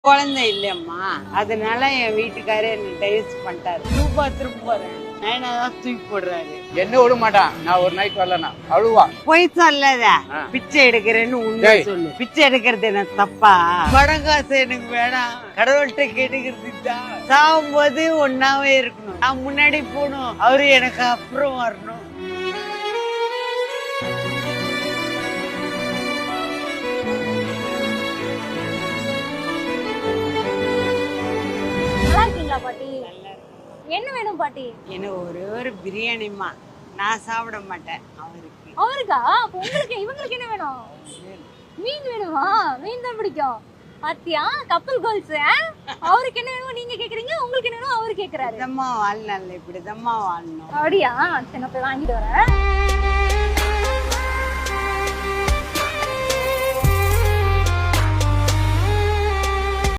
குழந்தை இல்லையம்மா, அதனால என் வீட்டுக்காரே என்ன டைவர்ஸ் பண்ணிட்டாரு. ரூபா திரும்ப போறேன் நைனாதான் தூக்கி போடுறாரு. என்ன விட மாட்டான். நான் ஒரு நாளைக்கு வரலனா அழுவா. பொய் சொல்லாத. பிச்சை எடுக்கிறேன்னு உண்மை சொல்லு. பிச்சை எடுக்கிறது என்ன தப்பா? பணம் காசு எனக்கு வேணாம், கடவுள்கிட்ட கேட்டுக்கிறதுக்கு தான். சாகும் போது ஒன்னாவே இருக்கணும். நான் முன்னாடி போகணும், அவரு எனக்கு அப்புறம் வரணும். நல்லா இருக்கீங்களா பாட்டி? என்ன வேணும் பாட்டி? எனக்கு ஒரே ஒரு பிரியாணிமா. நான் சாப்பிட மாட்டேன். அவருக்கா? உங்களுக்கு இவங்களுக்கு என்ன வேணும்? மீன் வேணுமா? மீன் தான் பிடிக்கும். பாத்தியா, கப்பல் கோல்ஸ். அவருக்கு என்ன வேணும் நீங்க கேக்குறீங்க, உங்களுக்கு என்ன வேணும் அவரு கேக்குறாரு. இதம்மா வாழ்நாள் இப்படிதம்மா வாழணும். அப்படியா? சரி, நான் போய் வாங்கிட்டு வரேன்.